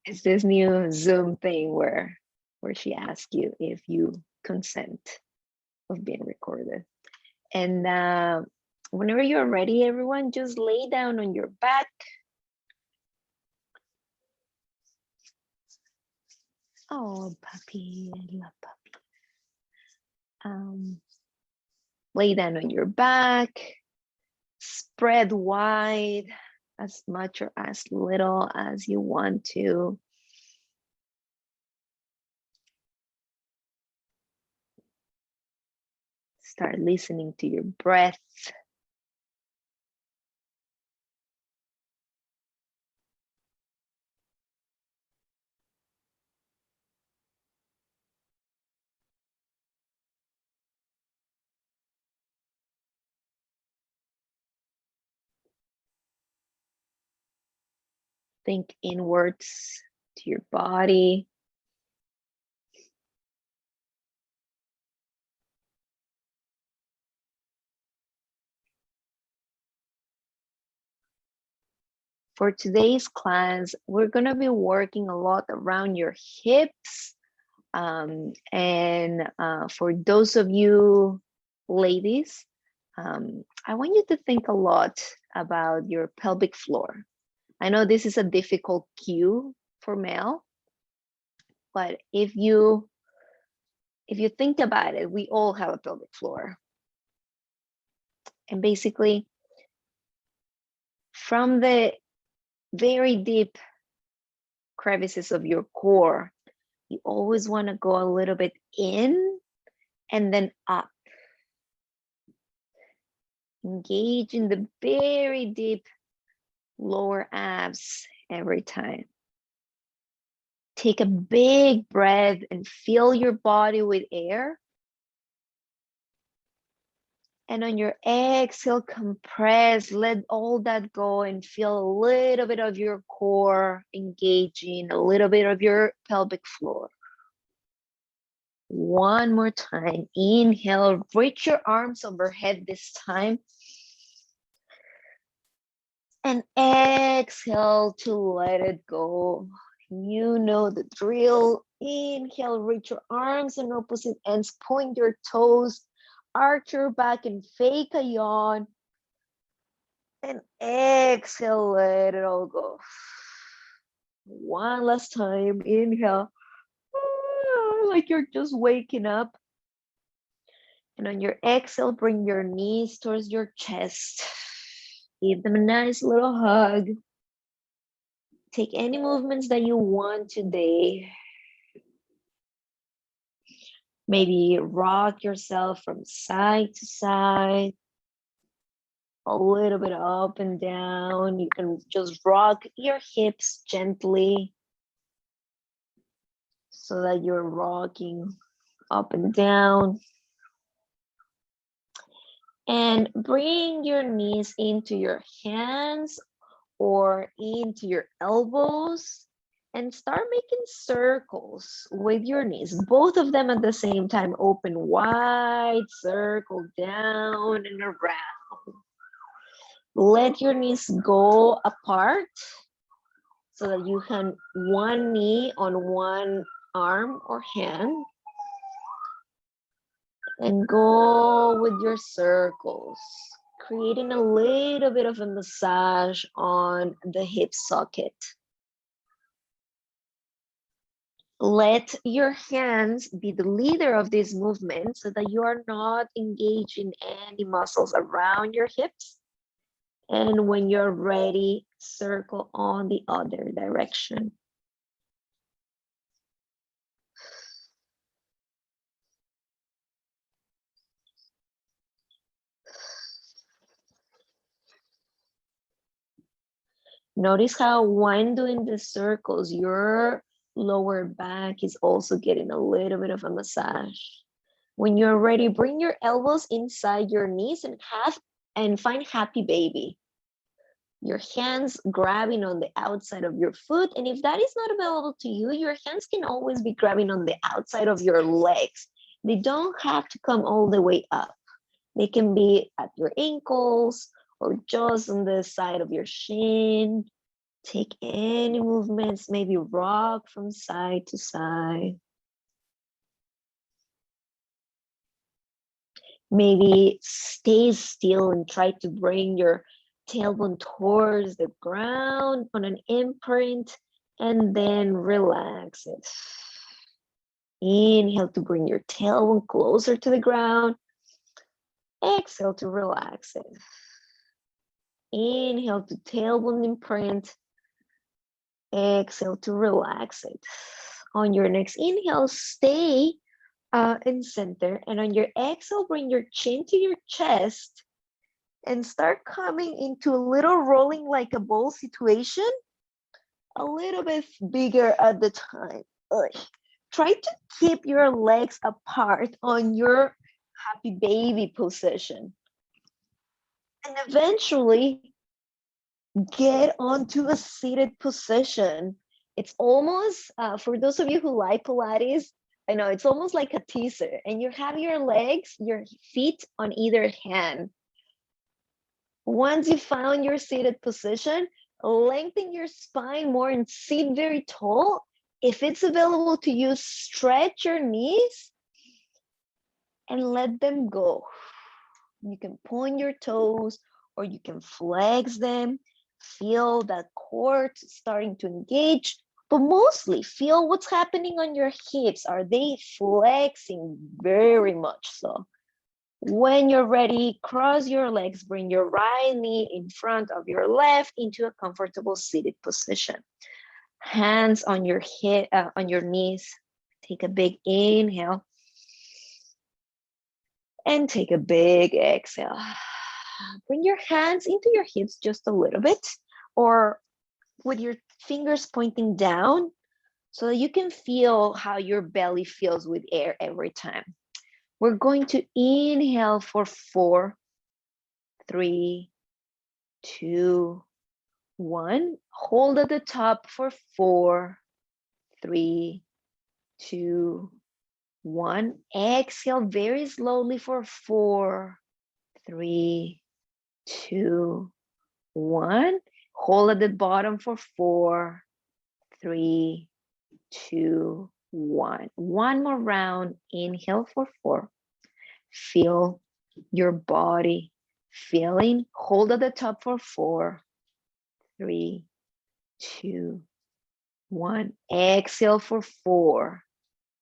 It's this new Zoom thing where she asks you if you consent of being recorded. And whenever you're ready, everyone, just lay down on your back. Oh, puppy, I love puppy. Lay down on your back, spread wide, as much or as little as you want to. Start listening to your breath. Think inwards to your body. For today's class, we're going to be working a lot around your hips. And for those of you ladies, I want you to think a lot about your pelvic floor. I know this is a difficult cue for male, but if you think about it, we all have a pelvic floor. And basically, from the very deep crevices of your core, you always want to go a little bit in and then up. Engage in the very deep lower abs every time. Take a big breath and fill your body with air. And on your exhale, compress, let all that go and feel a little bit of your core engaging, a little bit of your pelvic floor. One more time. Inhale, reach your arms overhead this time. And exhale to let it go. You know the drill. Inhale, reach your arms on opposite ends, point your toes, arch your back and fake a yawn. And exhale, let it all go. One last time, inhale. Like you're just waking up. And on your exhale, bring your knees towards your chest. Give them a nice little hug. Take any movements that you want today. Maybe rock yourself from side to side. A little bit up and down. You can just rock your hips gently so that you're rocking up and down. And bring your knees into your hands or into your elbows and start making circles with your knees, both of them at the same time. Open wide, circle down and around. Let your knees go apart so that you can one knee on one arm or hand. And go with your circles, creating a little bit of a massage on the hip socket. Let your hands be the leader of this movement so that you are not engaging any muscles around your hips. And when you're ready, circle on the other direction. Notice how when doing the circles, your lower back is also getting a little bit of a massage. When you're ready, bring your elbows inside your knees and find happy baby. Your hands grabbing on the outside of your foot. And if that is not available to you, your hands can always be grabbing on the outside of your legs. They don't have to come all the way up. They can be at your ankles or just on the side of your shin. Take any movements, maybe rock from side to side. Maybe stay still and try to bring your tailbone towards the ground on an imprint and then relax it. Inhale to bring your tailbone closer to the ground. Exhale to relax it. Inhale to tailbone imprint. Exhale to relax it. On your next inhale, stay in center. And on your exhale, bring your chin to your chest and start coming into a little rolling like a ball situation. A little bit bigger at the time. Try to keep your legs apart on your happy baby position. And eventually get onto a seated position. It's almost, for those of you who like Pilates, I know it's almost like a teaser. And you have your legs, your feet on either hand. Once you found your seated position, lengthen your spine more and sit very tall. If it's available to you, stretch your knees and let them go. You can point your toes or you can flex them. Feel that core starting to engage, but mostly feel what's happening on your hips. Are they flexing? Very much so. When you're ready, cross your legs, bring your right knee in front of your left into a comfortable seated position. Hands on your hip, on your knees. Take a big inhale and take a big exhale. Bring your hands into your hips just a little bit, or with your fingers pointing down so that you can feel how your belly feels with air every time. We're going to inhale for 4, 3, 2, 1. Hold at the top for 4, 3, 2, 1. Exhale very slowly for 4, 3, 2, 1. Hold at the bottom for 4, 3, 2, 1. One more round. Inhale for 4. Feel your body feeling. Hold at the top for 4, 3, 2, 1. Exhale for 4,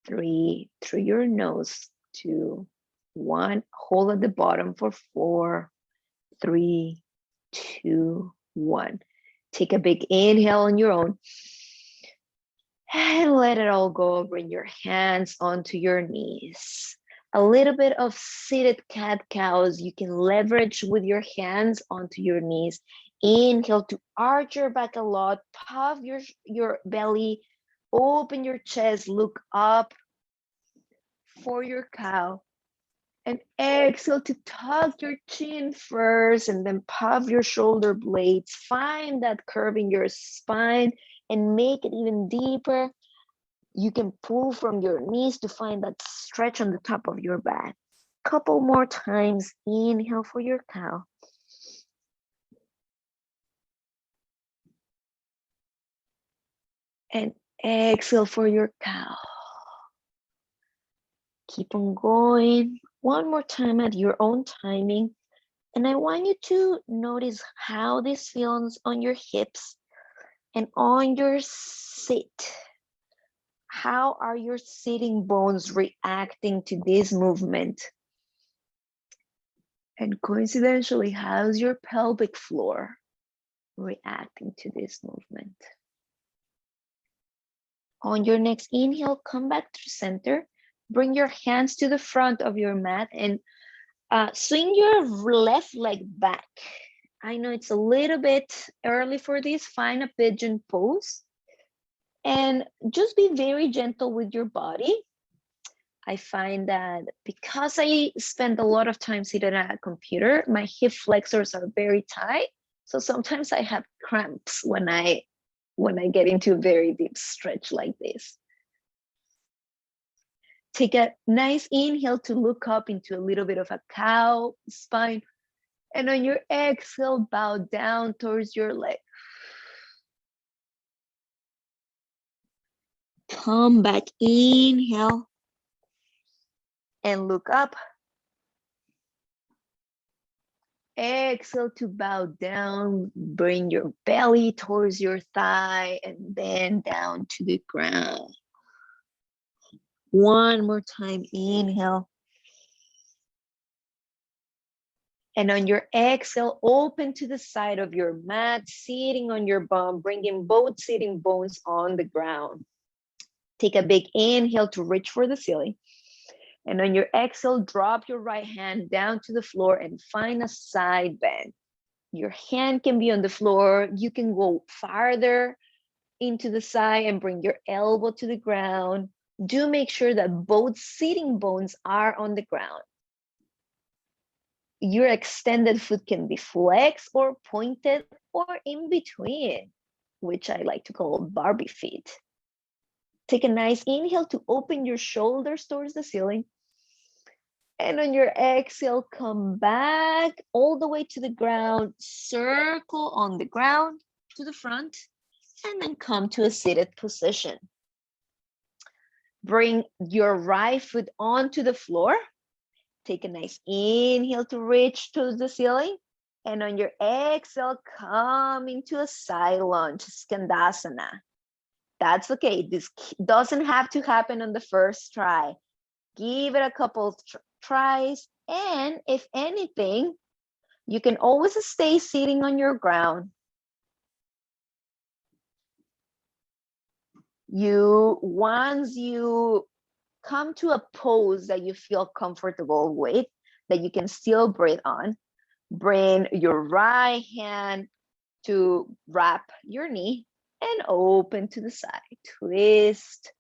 3, through your nose, 2, 1. Hold at the bottom for 4, 3, 2, 1. Take a big inhale on your own. And let it all go. Bring your hands onto your knees. A little bit of seated cat-cows. You can leverage with your hands onto your knees. Inhale to arch your back a lot. Puff your belly. Open your chest. Look up for your cow. And exhale to tuck your chin first and then puff your shoulder blades. Find that curve in your spine and make it even deeper. You can pull from your knees to find that stretch on the top of your back. Couple more times. Inhale for your cow. And exhale for your cow. Keep on going. One more time at your own timing. And I want you to notice how this feels on your hips and on your sit. How are your sitting bones reacting to this movement? And coincidentally, how's your pelvic floor reacting to this movement? On your next inhale, come back to center. Bring your hands to the front of your mat and swing your left leg back. I know it's a little bit early for this. Find a pigeon pose. And just be very gentle with your body. I find that because I spend a lot of time sitting at a computer, my hip flexors are very tight. So sometimes I have cramps when I get into a very deep stretch like this. Take a nice inhale to look up into a little bit of a cow spine. And on your exhale, bow down towards your leg. Come back, inhale, and look up. Exhale to bow down, bring your belly towards your thigh and bend down to the ground. One more time, inhale. And on your exhale, open to the side of your mat, sitting on your bum, bringing both sitting bones on the ground. Take a big inhale to reach for the ceiling. And on your exhale, drop your right hand down to the floor and find a side bend. Your hand can be on the floor. You can go farther into the side and bring your elbow to the ground. Do make sure that both sitting bones are on the ground. Your extended foot can be flexed or pointed or in between, which I like to call Barbie feet. Take a nice inhale to open your shoulders towards the ceiling. And on your exhale, come back all the way to the ground, circle on the ground to the front, and then come to a seated position. Bring your right foot onto the floor. Take a nice inhale to reach to the ceiling. And on your exhale, come into a side lunge, Skandasana. That's okay. This doesn't have to happen on the first try. Give it a couple tries. And if anything, you can always stay sitting on your ground. Once you come to a pose that you feel comfortable with, that you can still breathe on, bring your right hand to wrap your knee and open to the side. Twist,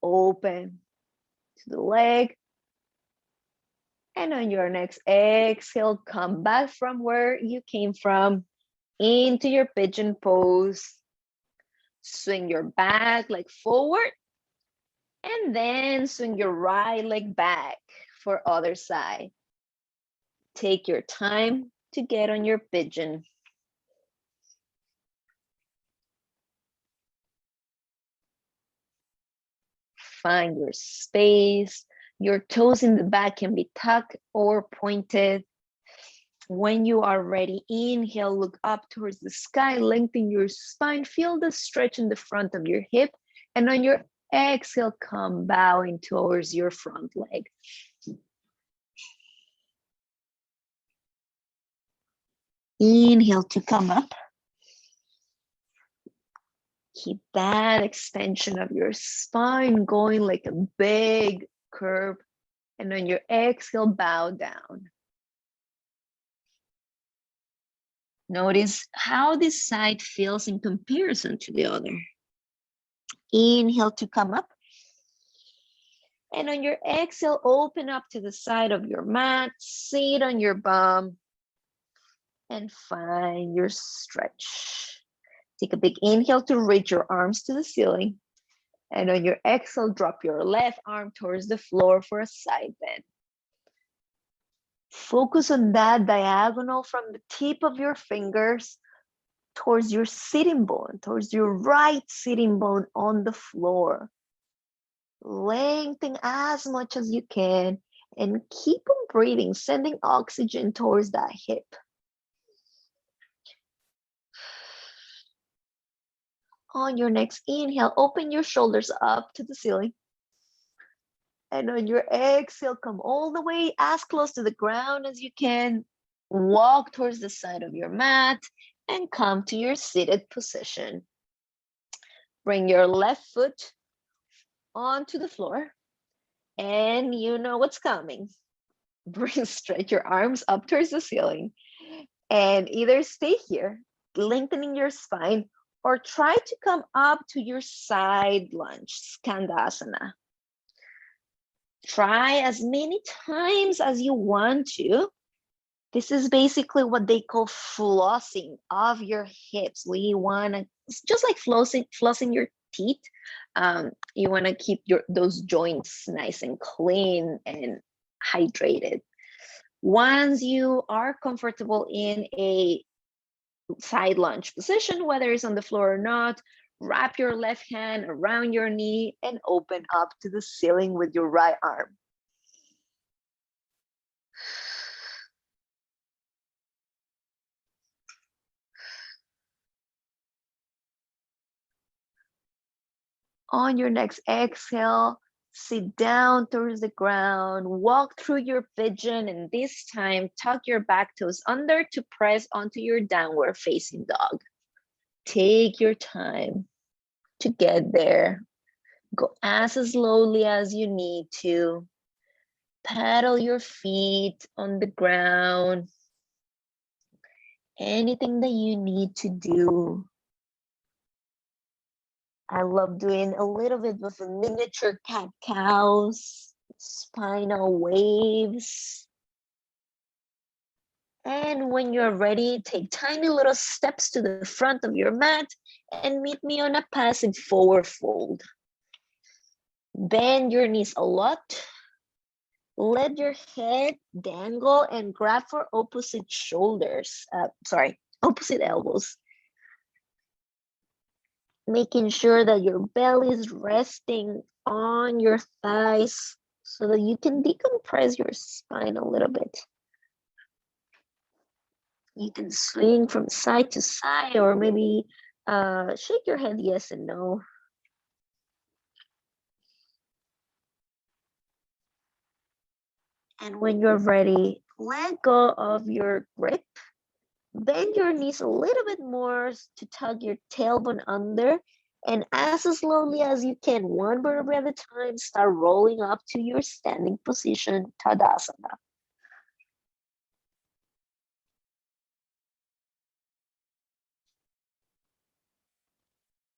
open to the leg. And on your next exhale, come back from where you came from into your pigeon pose. Swing your back leg forward and then swing your right leg back for other side. Take your time to get on your pigeon. Find your space. Your toes in the back can be tucked or pointed. When you are ready, inhale, look up towards the sky, lengthen your spine, feel the stretch in the front of your hip, and on your exhale, come bowing towards your front leg. Inhale to come up. Keep that extension of your spine going like a big curve, and on your exhale, bow down. Notice how this side feels in comparison to the other. Inhale to come up. And on your exhale, open up to the side of your mat, sit on your bum, and find your stretch. Take a big inhale to reach your arms to the ceiling. And on your exhale, drop your left arm towards the floor for a side bend. Focus on that diagonal from the tip of your fingers towards your sitting bone, towards your right sitting bone on the floor. Lengthen as much as you can and keep on breathing, sending oxygen towards that hip. On your next inhale, open your shoulders up to the ceiling. And on your exhale, come all the way as close to the ground as you can. Walk towards the side of your mat and come to your seated position. Bring your left foot onto the floor, and you know what's coming. Stretch your arms up towards the ceiling and either stay here, lengthening your spine, or try to come up to your side lunge, Skandasana. Try as many times as you want to. This is basically what they call flossing of your hips. We want to, just like flossing your teeth, you want to keep those joints nice and clean and hydrated. Once you are comfortable in a side lunge position, whether it's on the floor or not, Wrap your left hand around your knee and open up to the ceiling with your right arm. On your next exhale, sit down towards the ground, walk through your pigeon, and this time tuck your back toes under to press onto your downward facing dog. Take your time to get there. Go as slowly as you need to. Paddle your feet on the ground. Anything that you need to do. I love doing a little bit of a miniature cat-cows, spinal waves. And when you're ready, take tiny little steps to the front of your mat and meet me on a passive forward fold. Bend your knees a lot. Let your head dangle and grab for opposite shoulders. Opposite elbows. Making sure that your belly is resting on your thighs so that you can decompress your spine a little bit. You can swing from side to side or maybe shake your head yes and no. And when you're ready, let go of your grip. Bend your knees a little bit more to tug your tailbone under. And as slowly as you can, one vertebra at a time, start rolling up to your standing position, Tadasana.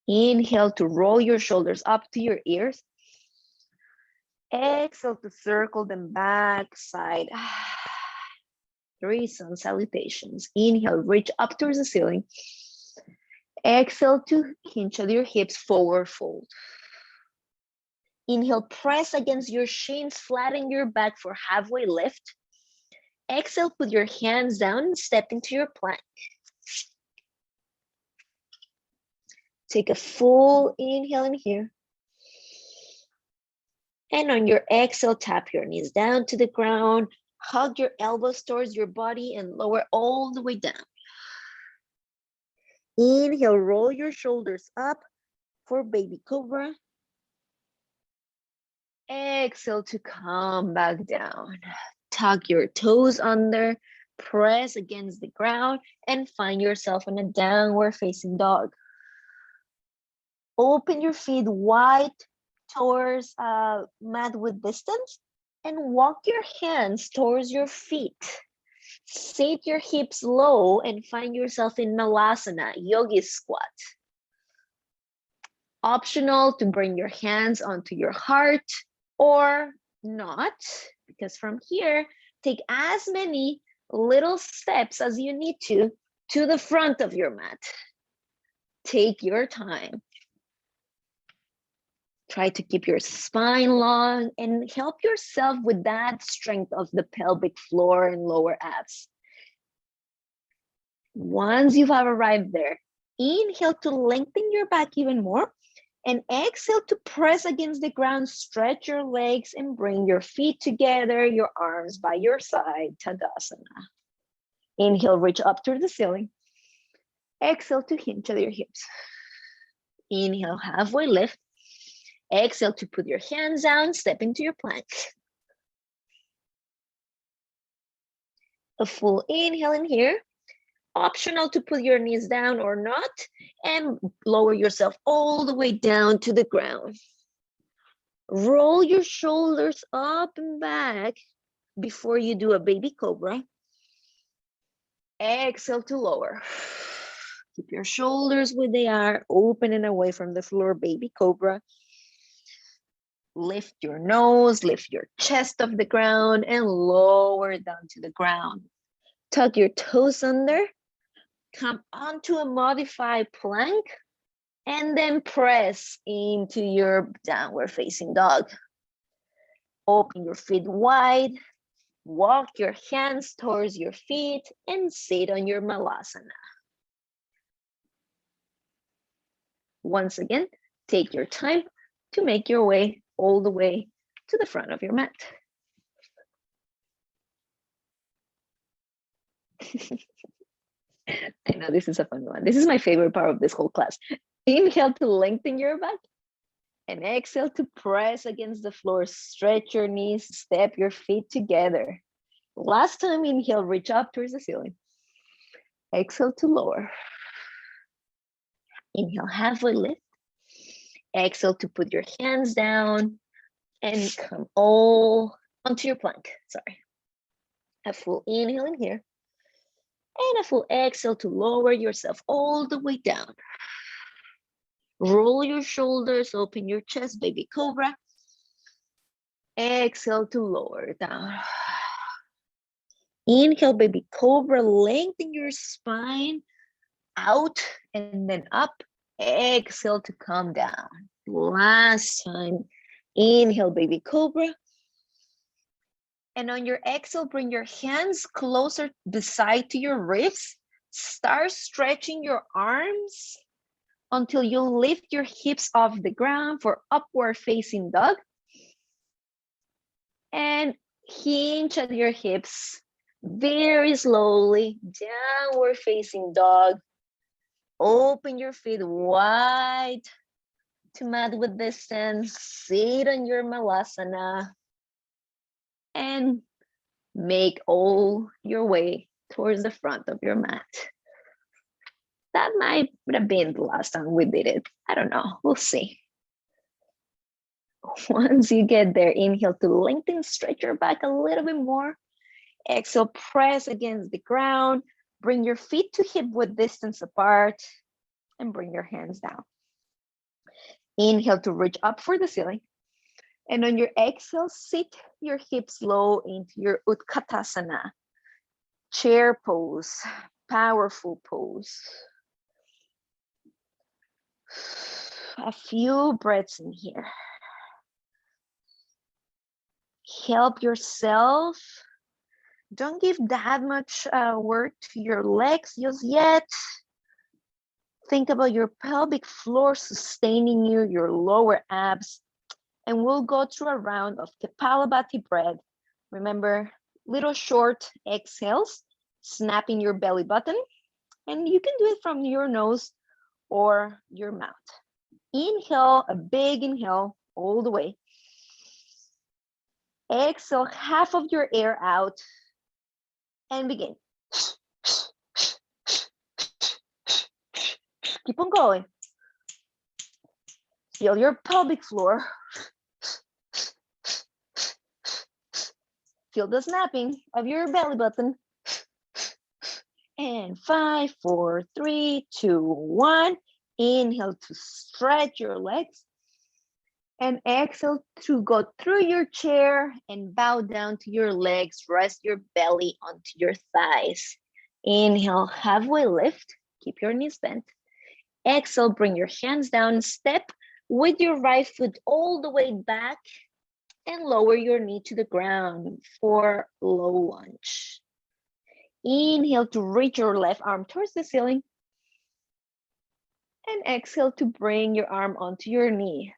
Inhale to roll your shoulders up to your ears. Exhale to circle them back, side. 3 sun salutations. Inhale, reach up towards the ceiling. Exhale to hinge at your hips, forward fold. Inhale, press against your shins, flatten your back for halfway lift. Exhale, put your hands down and step into your plank. Take a full inhale in here. And on your exhale, tap your knees down to the ground. Hug your elbows towards your body and lower all the way down. Inhale, roll your shoulders up for baby cobra. Exhale to come back down. Tuck your toes under, press against the ground, and find yourself in a downward facing dog. Open your feet wide towards mat with distance and walk your hands towards your feet. Sit your hips low and find yourself in Malasana, Yogi squat. Optional to bring your hands onto your heart or not, because from here, take as many little steps as you need to the front of your mat. Take your time. Try to keep your spine long and help yourself with that strength of the pelvic floor and lower abs. Once you have arrived there, inhale to lengthen your back even more and exhale to press against the ground, stretch your legs and bring your feet together, your arms by your side, Tadasana. Inhale, reach up to the ceiling. Exhale to hinge at your hips. Inhale, halfway lift. Exhale to put your hands down, step into your plank. A full inhale in here. Optional to put your knees down or not, and lower yourself all the way down to the ground. Roll your shoulders up and back before you do a baby cobra. Exhale to lower. Keep your shoulders where they are, open and away from the floor, baby cobra. Lift your nose, lift your chest off the ground and lower down to the ground. Tuck your toes under. Come onto a modified plank and then press into your downward facing dog. Open your feet wide, walk your hands towards your feet and sit on your Malasana. Once again, take your time to make your way all the way to the front of your mat. I know this is a fun one. This is my favorite part of this whole class. Inhale to lengthen your back and exhale to press against the floor. Stretch your knees, step your feet together. Last time, inhale, reach up towards the ceiling. Exhale to lower. Inhale, halfway lift. Exhale to put your hands down and come all onto your plank. Sorry. A full inhale in here. And a full exhale to lower yourself all the way down. Roll your shoulders, open your chest, baby cobra. Exhale to lower down. Inhale, baby cobra, lengthen your spine out and then up. Exhale to come down. Last time. Inhale, baby cobra. And on your exhale, bring your hands closer beside to your ribs. Start stretching your arms until you lift your hips off the ground for upward facing dog. And hinge at your hips very slowly, downward facing dog. Open your feet wide to mat with distance. Sit on your Malasana and make all your way towards the front of your mat. That might have been the last time we did it. I don't know. We'll see. Once you get there, inhale to lengthen, stretch your back a little bit more. Exhale, press against the ground. Bring your feet to hip width distance apart and bring your hands down. Inhale to reach up for the ceiling. And on your exhale, sit your hips low into your Utkatasana. Chair pose, powerful pose. A few breaths in here. Help yourself. Don't give that much work to your legs just yet. Think about your pelvic floor sustaining you, your lower abs. And we'll go through a round of Kapalabhati breath. Remember, little short exhales, snapping your belly button. And you can do it from your nose or your mouth. Inhale, a big inhale all the way. Exhale, half of your air out and begin. Keep on going. Feel your pelvic floor. Feel the snapping of your belly button. And 5, 4, 3, 2, 1. Inhale to stretch your legs. And exhale to go through your chair and bow down to your legs. Rest your belly onto your thighs. Inhale, halfway lift. Keep your knees bent. Exhale, bring your hands down. Step with your right foot all the way back and lower your knee to the ground for low lunge. Inhale to reach your left arm towards the ceiling. And exhale to bring your arm onto your knee.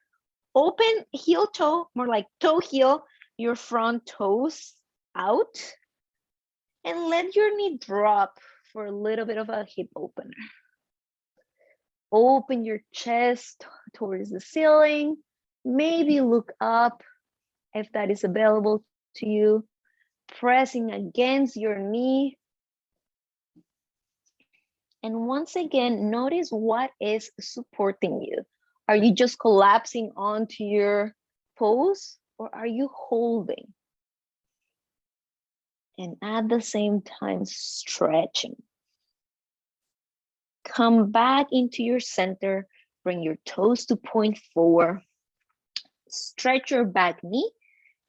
Open heel toe, more like toe heel, your front toes out. And let your knee drop for a little bit of a hip opener. Open your chest towards the ceiling. Maybe look up if that is available to you. Pressing against your knee. And once again, notice what is supporting you. Are you just collapsing onto your pose or are you holding? And at the same time, stretching. Come back into your center. Bring your toes to point forward. Stretch your back knee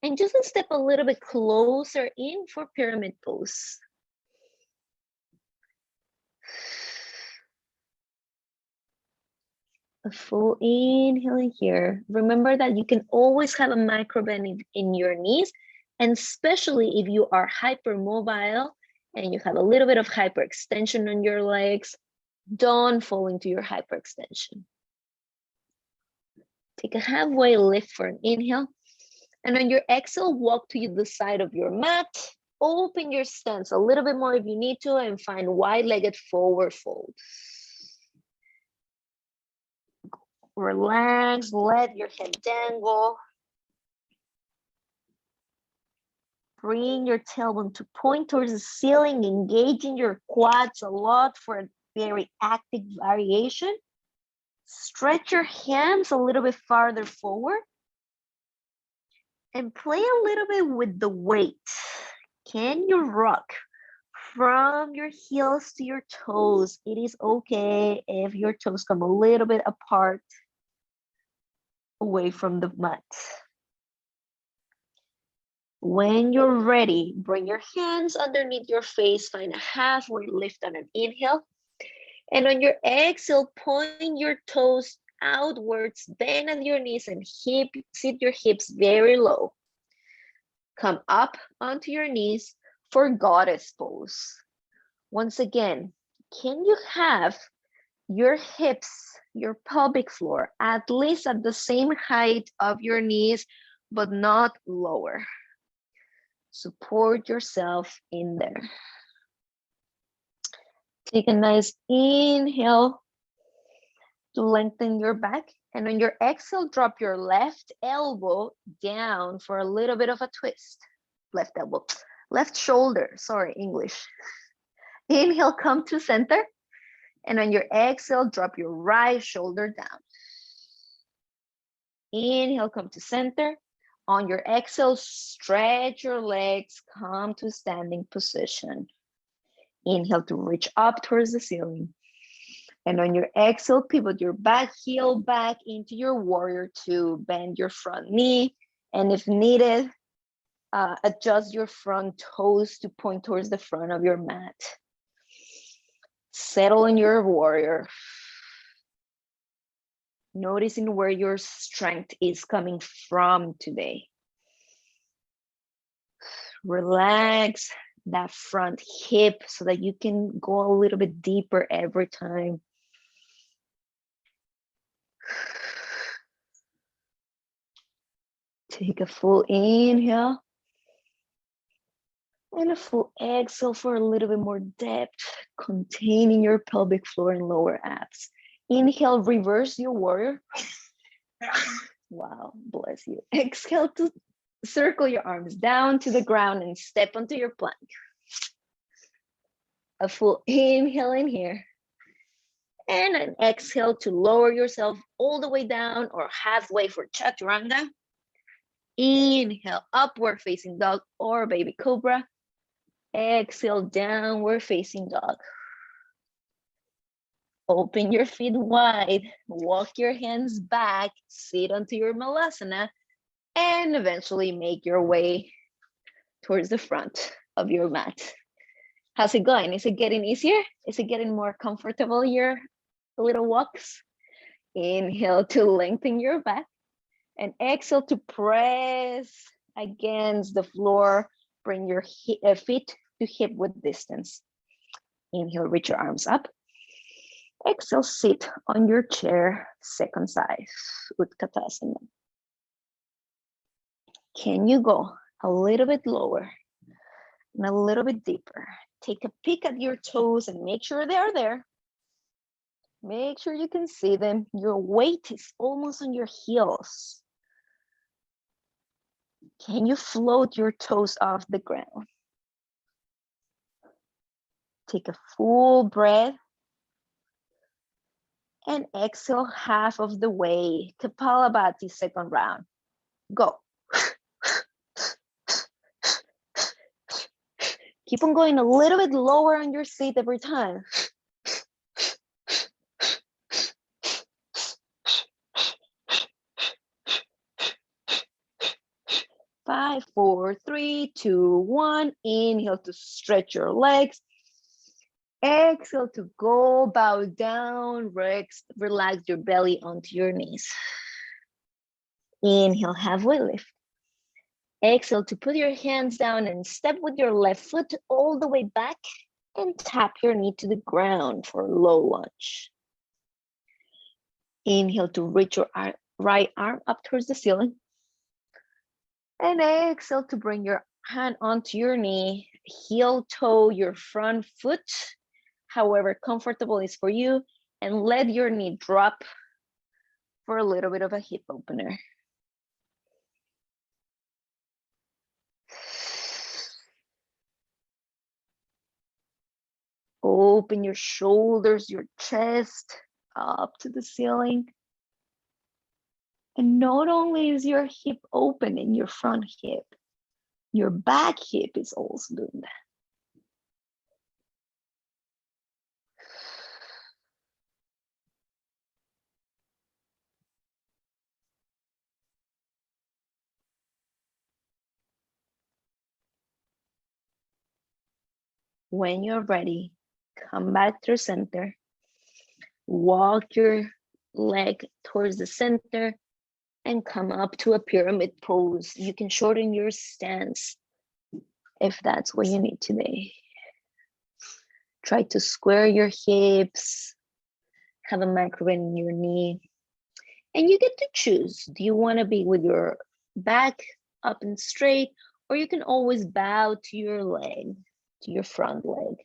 and just step a little bit closer in for pyramid pose. A full inhale in here. Remember that you can always have a micro bend in your knees, and especially if you are hypermobile and you have a little bit of hyperextension on your legs, don't fall into your hyperextension. Take a halfway lift for an inhale. And on your exhale, walk to the side of your mat. Open your stance a little bit more if you need to and find wide-legged forward fold. Relax, let your head dangle. Bring your tailbone to point towards the ceiling, engaging your quads a lot for a very active variation. Stretch your hands a little bit farther forward. And play a little bit with the weight. Can you rock from your heels to your toes? It is okay if your toes come a little bit apart away from the mat. When you're ready, bring your hands underneath your face, find a halfway lift on an inhale. And on your exhale, point your toes outwards, bend at your knees and sit your hips very low. Come up onto your knees for goddess pose. Once again, can you have your hips, your pelvic floor, at least at the same height of your knees, but not lower? Support yourself in there. Take a nice inhale to lengthen your back. And on your exhale, drop your left elbow down for a little bit of a twist. Left elbow, left shoulder, sorry, English. Inhale, come to center. And on your exhale, drop your right shoulder down. Inhale, come to center. On your exhale, stretch your legs, come to standing position. Inhale to reach up towards the ceiling. And on your exhale, pivot your back heel back into your warrior two. Bend your front knee. And if needed, adjust your front toes to point towards the front of your mat. Settle in your warrior. Noticing where your strength is coming from today. Relax that front hip so that you can go a little bit deeper every time. Take a full inhale and a full exhale for a little bit more depth, containing your pelvic floor and lower abs. Inhale, reverse your warrior. Wow, bless you. Exhale to circle your arms down to the ground and step onto your plank. A full inhale in here. And an exhale to lower yourself all the way down or halfway for chaturanga. Inhale, upward facing dog or baby cobra. Exhale, downward facing dog. Open your feet wide, walk your hands back, sit onto your Malasana, and eventually make your way towards the front of your mat. How's it going? Is it getting easier? Is it getting more comfortable, your little walks? Inhale to lengthen your back, and exhale to press against the floor. Bring your feet to hip width distance. Inhale, reach your arms up. Exhale, sit on your chair, second side, Utkatasana. Can you go a little bit lower and a little bit deeper? Take a peek at your toes and make sure they are there. Make sure you can see them. Your weight is almost on your heels. Can you float your toes off the ground? Take a full breath. And exhale half of the way. Kapalabhati, second round. Go. Keep on going a little bit lower on your seat every time. 5, 4, 3, 2, 1. Inhale to stretch your legs. Exhale to go, bow down, relax your belly onto your knees. Inhale, halfway lift. Exhale to put your hands down and step with your left foot all the way back and tap your knee to the ground for low lunge. Inhale to reach your right arm up towards the ceiling. And exhale to bring your hand onto your knee, heel toe your front foot, however comfortable is for you, and let your knee drop for a little bit of a hip opener. Open your shoulders, your chest up to the ceiling. And not only is your hip open in your front hip, your back hip is also doing that. When you're ready, come back through center. Walk your leg towards the center and come up to a pyramid pose. You can shorten your stance if that's what you need today. Try to square your hips, have a micro bend in your knee, and you get to choose. Do you want to be with your back up and straight, or you can always bow to your leg, to your front leg.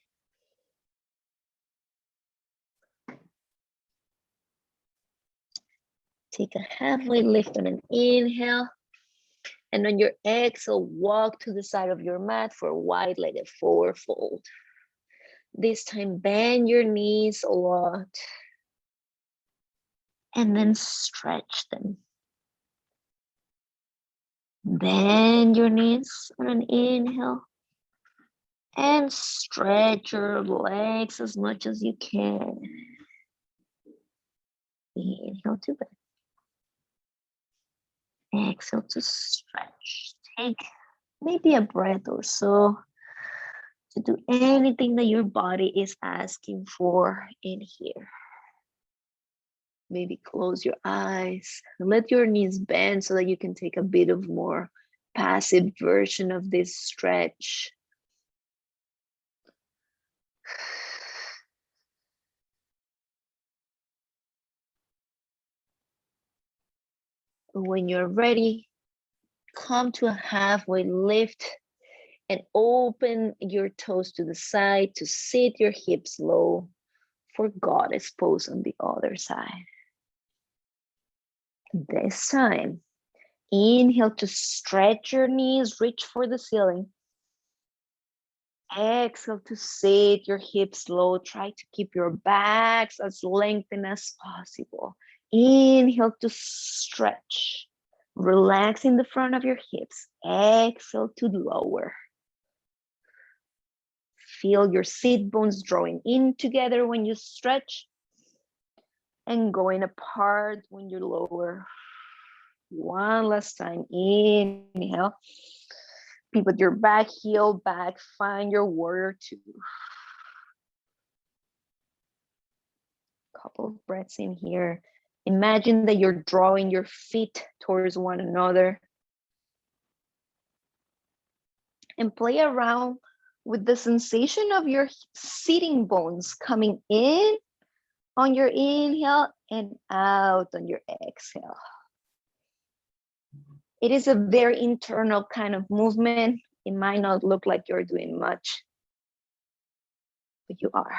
Take a halfway lift on an inhale. And on your exhale, walk to the side of your mat for a wide-legged forward fold. This time, bend your knees a lot. And then stretch them. Bend your knees on an inhale. And stretch your legs as much as you can. Inhale to bend. Exhale to stretch. Take maybe a breath or so to do anything that your body is asking for in here. Maybe close your eyes. Let your knees bend so that you can take a bit of more passive version of this stretch. When you're ready, come to a halfway lift and open your toes to the side to sit your hips low for goddess pose on the other side. This time, inhale to stretch your knees, reach for the ceiling. Exhale to sit your hips low. Try to keep your backs as lengthened as possible. Inhale to stretch. Relax in the front of your hips. Exhale to lower. Feel your sit bones drawing in together when you stretch and going apart when you lower. One last time. Inhale. Pivot your back heel back. Find your warrior two. Couple of breaths in here. Imagine that you're drawing your feet towards one another. And play around with the sensation of your sitting bones coming in on your inhale and out on your exhale. It is a very internal kind of movement. It might not look like you're doing much, but you are.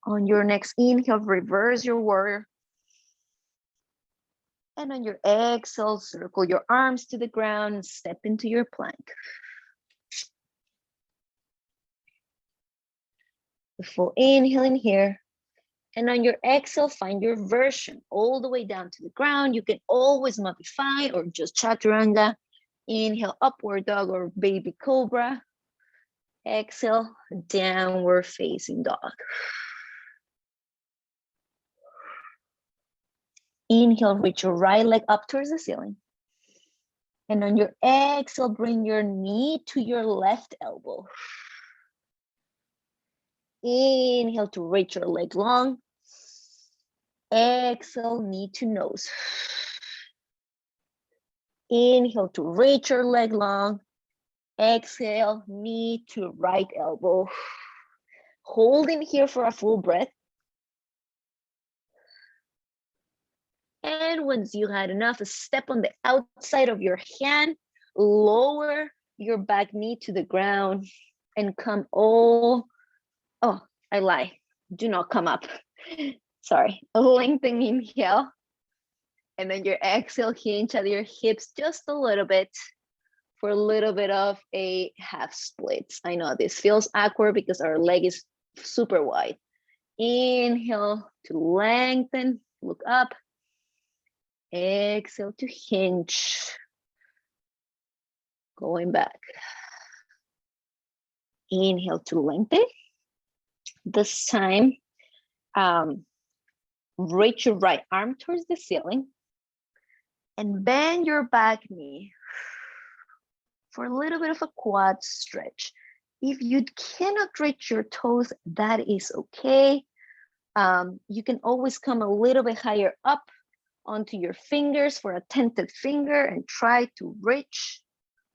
On your next inhale, reverse your warrior. And on your exhale, circle your arms to the ground and step into your plank. The full inhale in here. And on your exhale, find your version all the way down to the ground. You can always modify or just chaturanga. Inhale, upward dog or baby cobra. Exhale, downward facing dog. Inhale, reach your right leg up towards the ceiling. And on your exhale, bring your knee to your left elbow. Inhale to reach your leg long. Exhale, knee to nose. Inhale to reach your leg long. Exhale, knee to right elbow. Holding here for a full breath. And once you had enough, step on the outside of your hand, lower your back knee to the ground and come all, oh, I lie. Do not come up. Sorry. Lengthen inhale. And then your exhale, hinge at your hips just a little bit for a little bit of a half splits. I know this feels awkward because our leg is super wide. Inhale to lengthen, look up. Exhale to hinge. Going back. Inhale to lengthen. This time, reach your right arm towards the ceiling and bend your back knee for a little bit of a quad stretch. If you cannot reach your toes, that is okay. You can always come a little bit higher up onto your fingers for a tented finger and try to reach.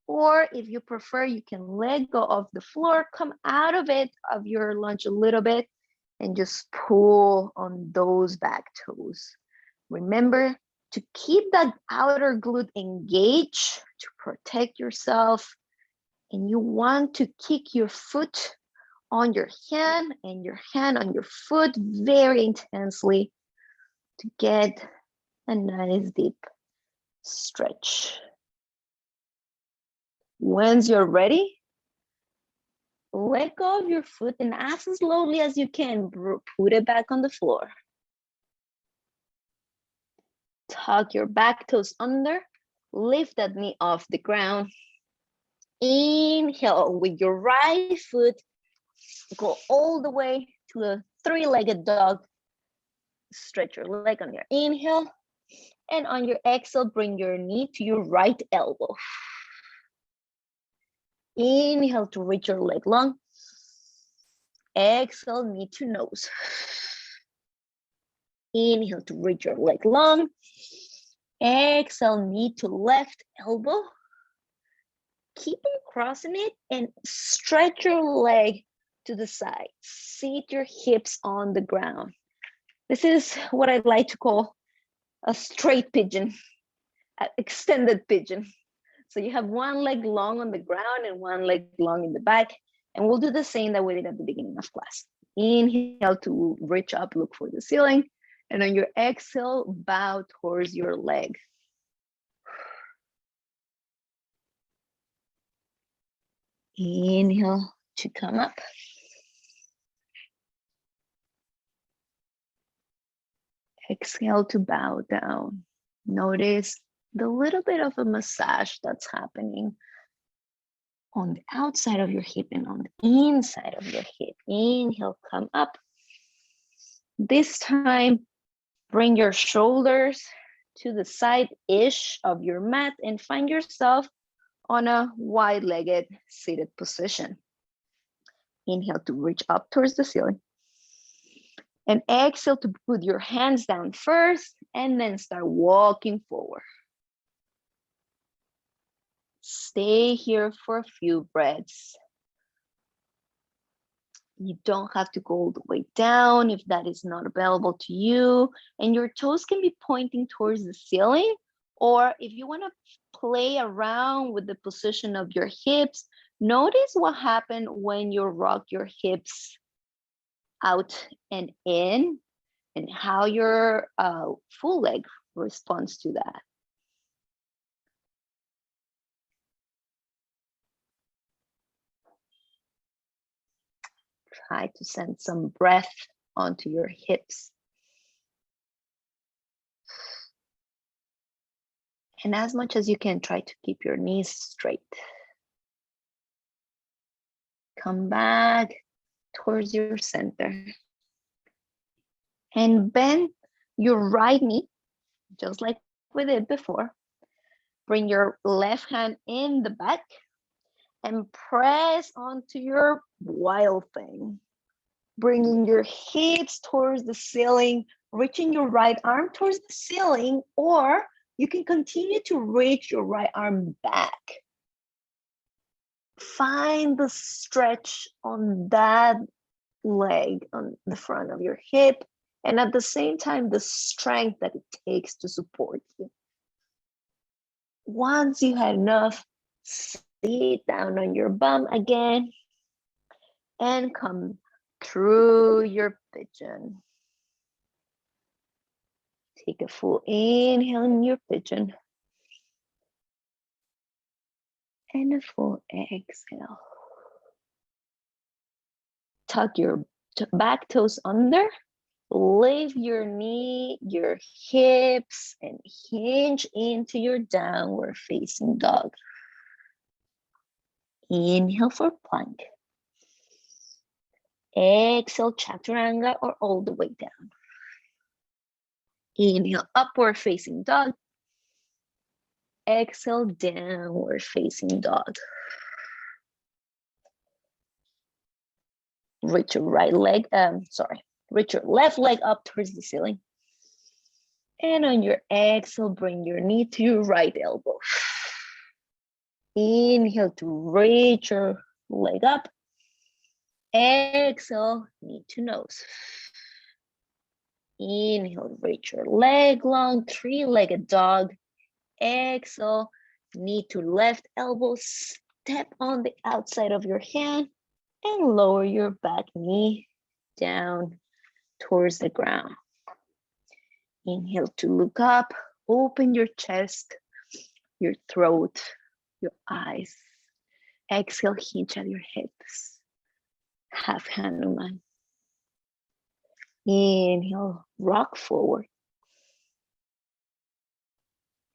Or if you prefer, you can let go of the floor, come out of it, of your lunge a little bit, and just pull on those back toes. Remember to keep that outer glute engaged to protect yourself. And you want to kick your foot on your hand and your hand on your foot very intensely to get a nice deep stretch. Once you're ready, let go of your foot and as slowly as you can, put it back on the floor. Tuck your back toes under, lift that knee off the ground. Inhale with your right foot, go all the way to a three-legged dog. Stretch your leg on your inhale, and on your exhale, bring your knee to your right elbow. Inhale to reach your leg long. Exhale, knee to nose. Inhale to reach your leg long. Exhale, knee to left elbow. Keep on crossing it and stretch your leg to the side. Seat your hips on the ground. This is what I like to call a straight pigeon, an extended pigeon. So you have one leg long on the ground and one leg long in the back. And we'll do the same that we did at the beginning of class. Inhale to reach up, look for the ceiling. And on your exhale, bow towards your leg. Inhale to come up. Exhale to bow down. Notice the little bit of a massage that's happening on the outside of your hip and on the inside of your hip. Inhale, come up. This time, bring your shoulders to the side-ish of your mat and find yourself on a wide-legged seated position. Inhale to reach up towards the ceiling. And exhale to put your hands down first and then start walking forward. Stay here for a few breaths. You don't have to go all the way down if that is not available to you. And your toes can be pointing towards the ceiling. Or if you want to play around with the position of your hips, notice what happened when you rock your hips out and in and how your full leg responds to that. Try to send some breath onto your hips. And as much as you can, try to keep your knees straight. Come back towards your center. And bend your right knee, just like we did before. Bring your left hand in the back and press onto your wild thing. Bringing your hips towards the ceiling, reaching your right arm towards the ceiling, or you can continue to reach your right arm back. Find the stretch on that leg, on the front of your hip, and at the same time, the strength that it takes to support you. Once you had enough, sit down on your bum again and come through your pigeon. Take a full inhale in your pigeon and a full exhale. Tuck your back toes under. Lift your knee, your hips, and hinge into your downward facing dog. Inhale for plank. Exhale, chaturanga, or all the way down. Inhale, upward facing dog. Exhale, downward facing dog. Reach your reach your left leg up towards the ceiling. And on your exhale, bring your knee to your right elbow. Inhale to reach your leg up. Exhale, knee to nose. Inhale, reach your leg long, three-legged dog. Exhale, knee to left elbow. Step on the outside of your hand and lower your back knee down towards the ground. Inhale to look up, open your chest, your throat, your eyes. Exhale, hinge at your hips. Half Hanuman. Inhale, rock forward.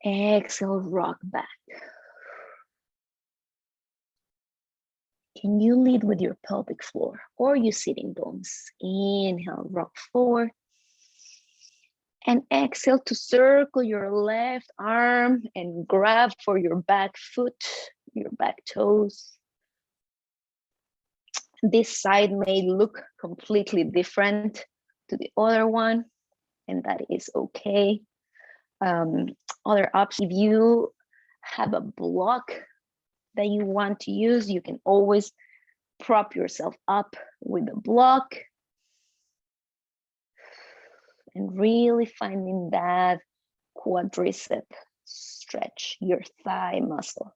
Exhale, rock back. Can you lead with your pelvic floor or your sitting bones? Inhale, rock forward. And exhale to circle your left arm and grab for your back foot, your back toes. This side may look completely different to the other one, and that is okay. Other option, if you have a block that you want to use, you can always prop yourself up with a block and really finding that quadricep stretch, your thigh muscle.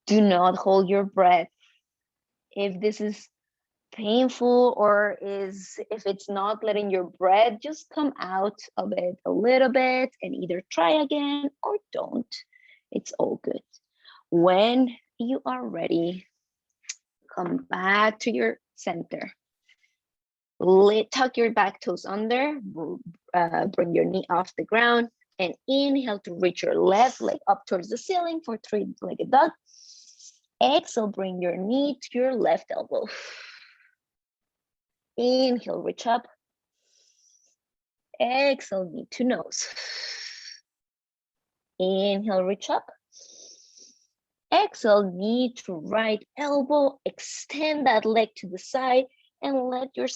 Do not hold your breath. If this is painful or if it's not letting your breath, just come out of it a little bit and either try again or don't. It's all good. When you are ready, come back to your center. Tuck your back toes under, bring your knee off the ground, and inhale to reach your left leg up towards the ceiling for three-legged dog. Exhale, bring your knee to your left elbow. Inhale, reach up. Exhale, knee to nose. Inhale, reach up. Exhale, knee to right elbow. Extend that leg to the side and let your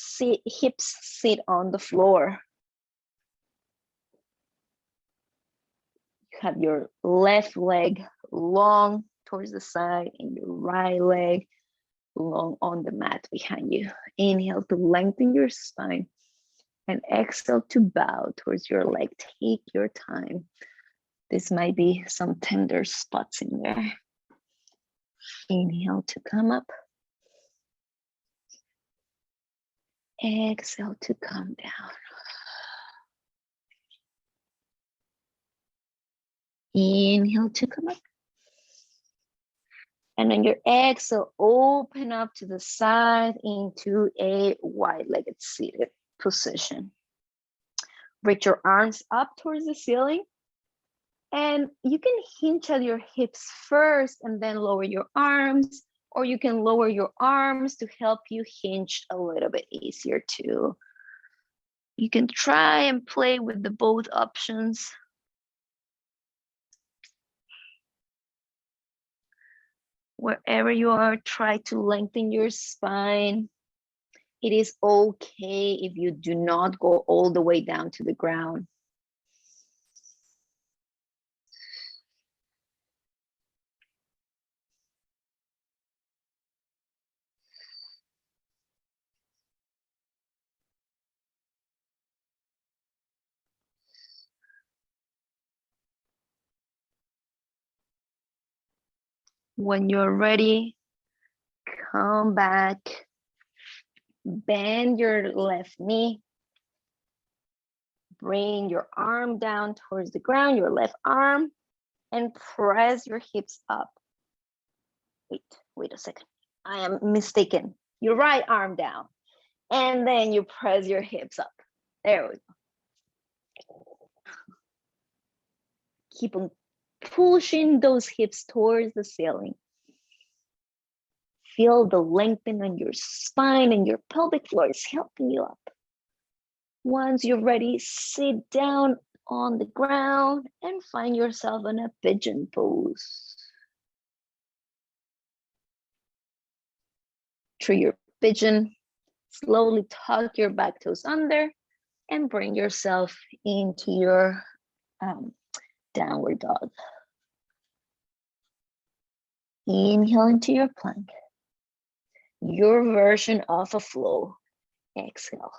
hips sit on the floor. You have your left leg long towards the side and your right leg long on the mat behind you. Inhale to lengthen your spine and exhale to bow towards your leg. Take your time. This might be some tender spots in there. Inhale to come up. Exhale to come down. Inhale to come up. And on your exhale, open up to the side into a wide-legged seated position. Reach your arms up towards the ceiling. And you can hinge at your hips first and then lower your arms, or you can lower your arms to help you hinge a little bit easier too. You can try and play with the both options. Wherever you are, try to lengthen your spine. It is okay if you do not go all the way down to the ground. When you're ready, come back, bend your left knee, bring your arm down towards the ground, your left arm, and press your hips up. Wait a second. I am mistaken. Your right arm down. And then you press your hips up. There we go. Keep on pushing those hips towards the ceiling. Feel the lengthening on your spine, and your pelvic floor is helping you up. Once you're ready, sit down on the ground and find yourself in a pigeon pose. Through your pigeon, slowly tuck your back toes under and bring yourself into your downward dog. Inhale into your plank. Your version of a flow. Exhale.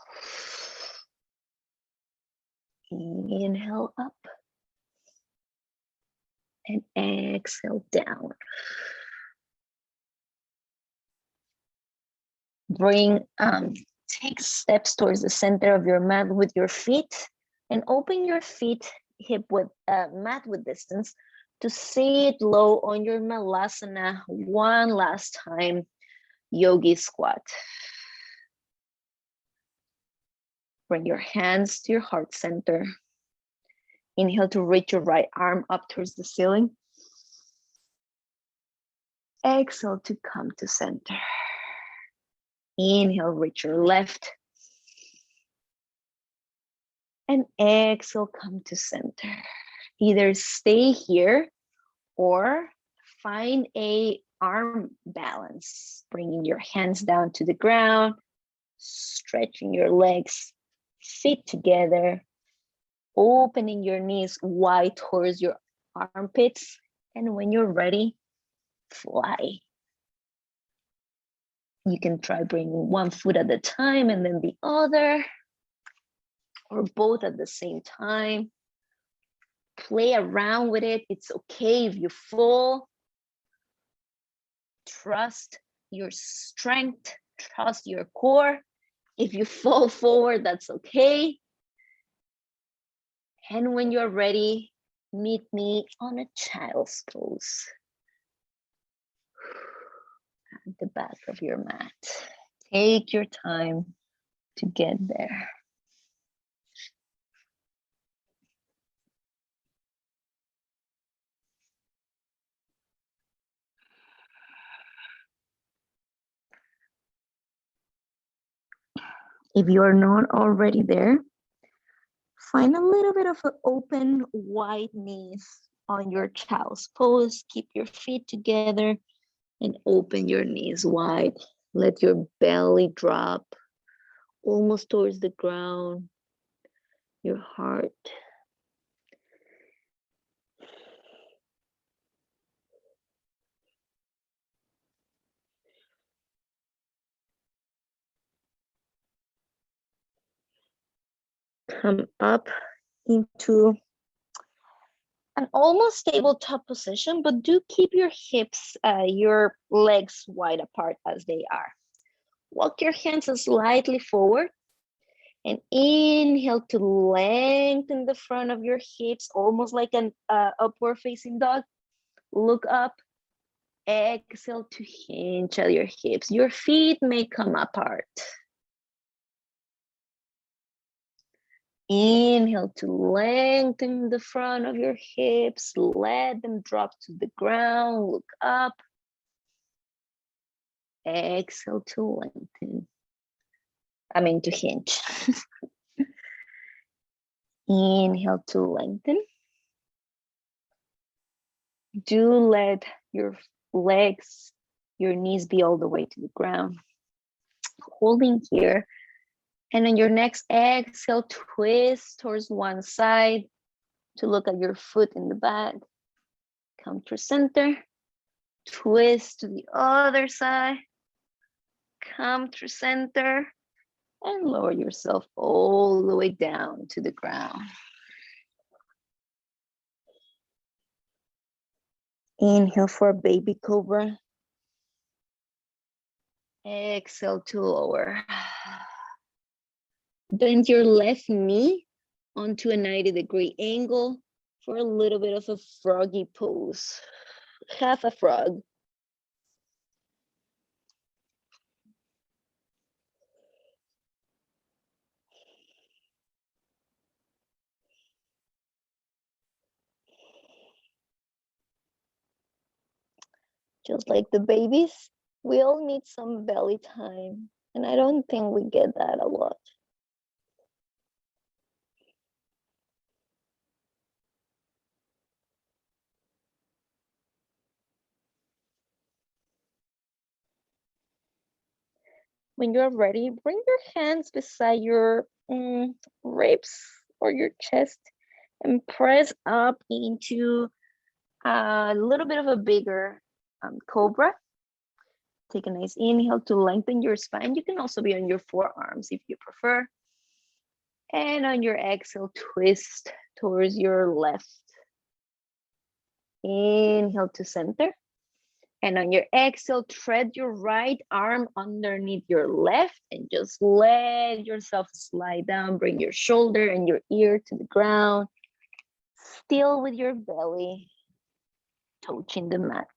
Inhale up. And exhale down. Take steps towards the center of your mat with your feet, and open your feet hip width, mat width distance, to sit low on your Malasana one last time. Yogi squat. Bring your hands to your heart center. Inhale to reach your right arm up towards the ceiling. Exhale to come to center. Inhale, reach your left. And exhale, come to center. Either stay here or find a arm balance, bringing your hands down to the ground, stretching your legs, feet together, opening your knees wide towards your armpits. And when you're ready, fly. You can try bringing one foot at a time and then the other, or both at the same time. Play around with it. It's okay if you fall. Trust your strength, trust your core. If you fall forward, that's okay. And when you're ready, meet me on a child's pose at the back of your mat. Take your time to get there. If you're not already there, find a little bit of an open, wide knees on your child's pose. Keep your feet together and open your knees wide. Let your belly drop almost towards the ground, your heart. Come up into an almost tabletop position, but do keep your hips, your legs wide apart as they are. Walk your hands slightly forward and inhale to lengthen the front of your hips, almost like an upward facing dog. Look up. Exhale to hinge at your hips. Your feet may come apart. Inhale to lengthen the front of your hips. Let them drop to the ground. Look up. Exhale to lengthen. To hinge. Inhale to lengthen. Do let your legs, your knees be all the way to the ground. Holding here. And on your next exhale, twist towards one side to look at your foot in the back. Come to center. Twist to the other side. Come to center. And lower yourself all the way down to the ground. Inhale for baby cobra. Exhale to lower. Bend your left knee onto a 90-degree angle for a little bit of a froggy pose. Half a frog. Just like the babies, we all need some belly time. And I don't think we get that a lot. When you're ready, bring your hands beside your ribs or your chest and press up into a little bit of a bigger cobra. Take a nice inhale to lengthen your spine. You can also be on your forearms if you prefer. And on your exhale, twist towards your left. Inhale to center. And on your exhale, tread your right arm underneath your left and just let yourself slide down. Bring your shoulder and your ear to the ground. Still with your belly touching the mat.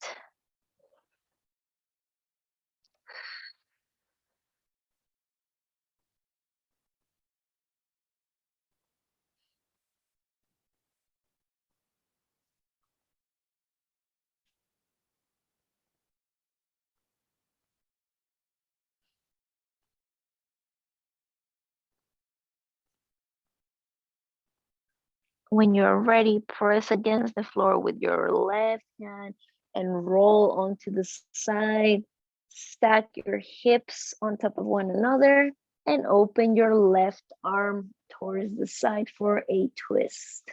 When you're ready, press against the floor with your left hand and roll onto the side. Stack your hips on top of one another and open your left arm towards the side for a twist.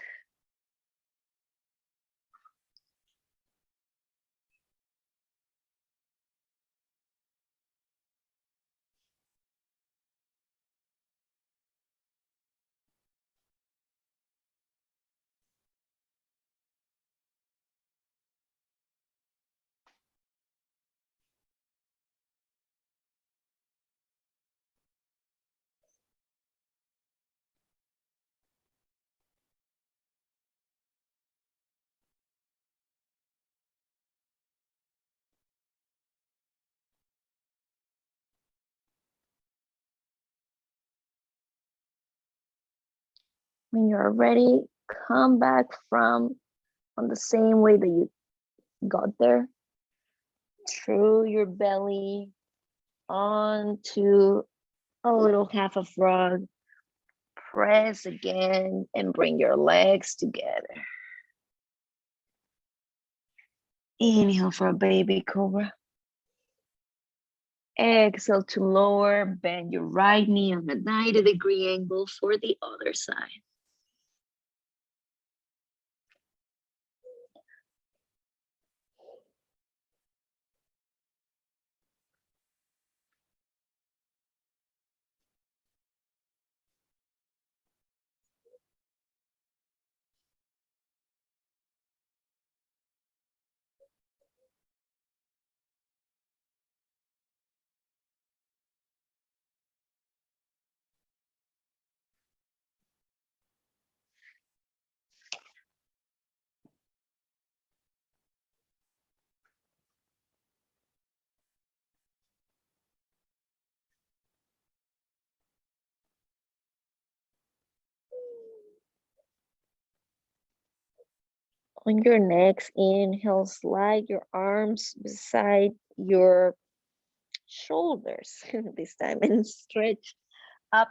When you're ready, come back from on the same way that you got there, through your belly onto a little half a frog. Press again and bring your legs together. Inhale for a baby cobra. Exhale to lower, bend your right knee on a 90-degree angle for the other side. On your next inhale, slide your arms beside your shoulders this time and stretch up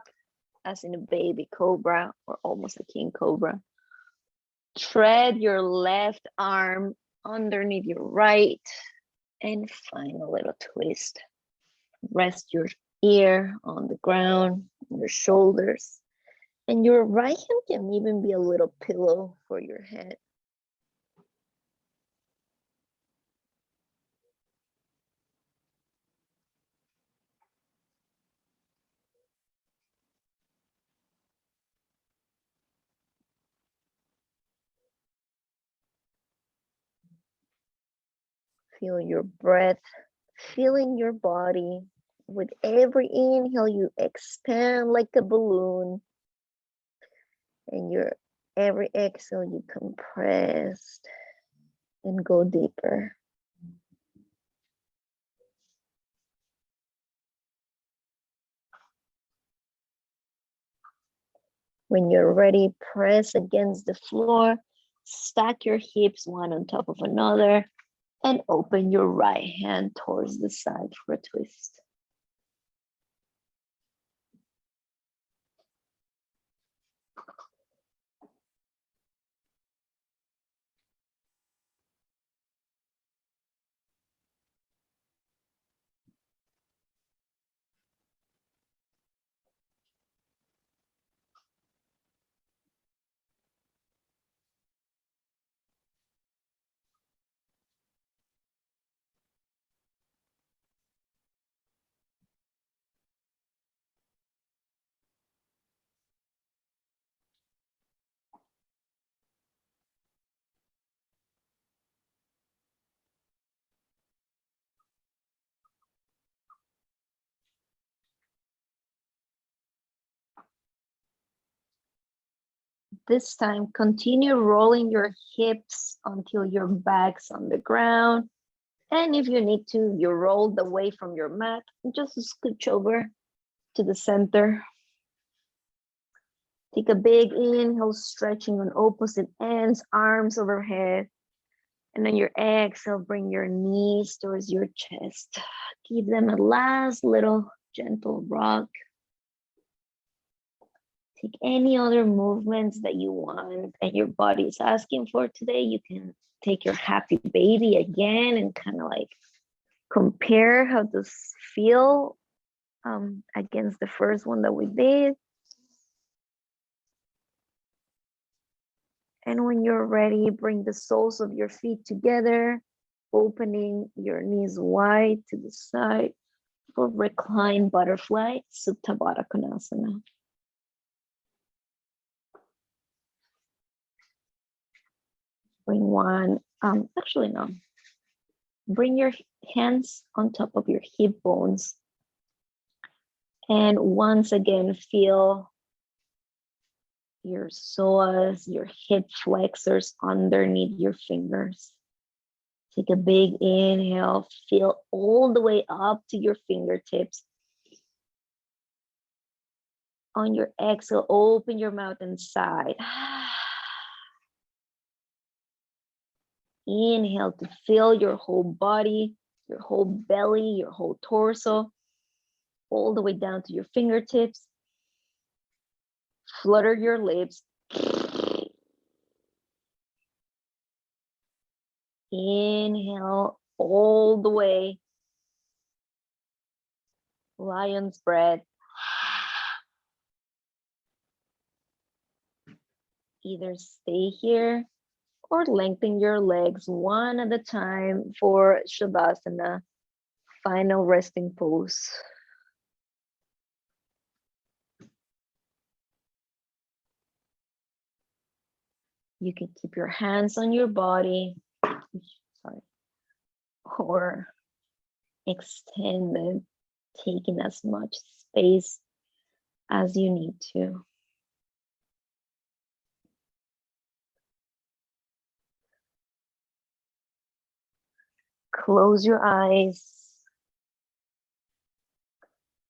as in a baby cobra or almost a king cobra. Tread your left arm underneath your right and find a little twist. Rest your ear on the ground, your shoulders, and your right hand can even be a little pillow for your head. Feel your breath filling your body. With every inhale, you expand like a balloon. And your every exhale, you compress and go deeper. When you're ready, press against the floor, stack your hips one on top of another, and open your right hand towards the side for a twist. This time, continue rolling your hips until your back's on the ground. And if you need to, you roll away from your mat, just scooch over to the center. Take a big inhale, stretching on opposite ends, arms overhead. And on your exhale, bring your knees towards your chest. Give them a last little gentle rock. Take any other movements that you want and your body is asking for today. You can take your happy baby again and kind of like compare how this feel against the first one that we did. And when you're ready, bring the soles of your feet together, opening your knees wide to the side for reclined butterfly, Supta Baddha Konasana. Bring one, actually no. Bring your hands on top of your hip bones. And once again, feel your psoas, your hip flexors underneath your fingers. Take a big inhale, feel all the way up to your fingertips. On your exhale, open your mouth and sigh. Inhale to fill your whole body, your whole belly, your whole torso, all the way down to your fingertips. Flutter your lips. Inhale all the way. Lion's breath. Either stay here or lengthen your legs one at a time for Shavasana, final resting pose. You can keep your hands on your body, sorry, or extend it, taking as much space as you need to. Close your eyes.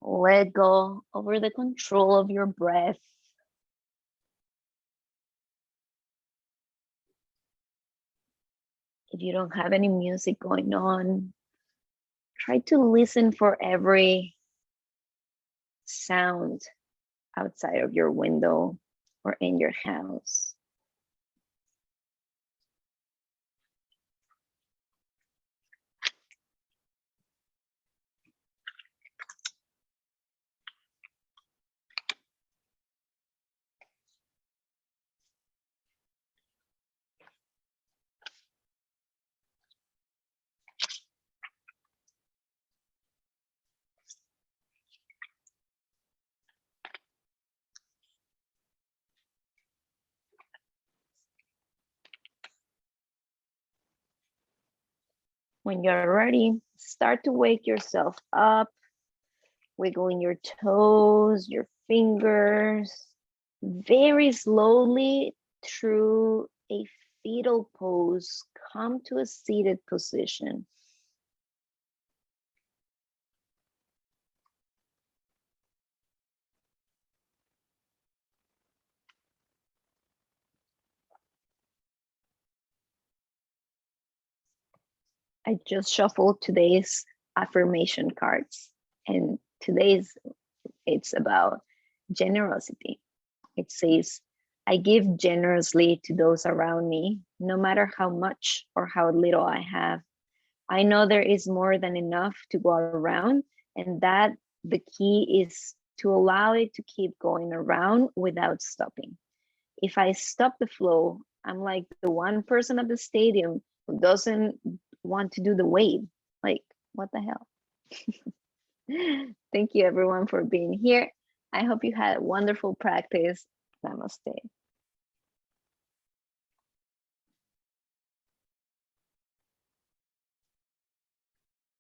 Let go over the control of your breath. If you don't have any music going on, try to listen for every sound outside of your window or in your house. When you're ready, start to wake yourself up, wiggling your toes, your fingers, very slowly through a fetal pose, come to a seated position. I just shuffled today's affirmation cards, and today's it's about generosity. It says, I give generously to those around me, no matter how much or how little I have. I know there is more than enough to go around, and that the key is to allow it to keep going around without stopping. If I stop the flow, I'm like the one person at the stadium who doesn't want to do the wave. Like, what the hell? Thank you everyone for being here. I hope you had a wonderful practice. Namaste.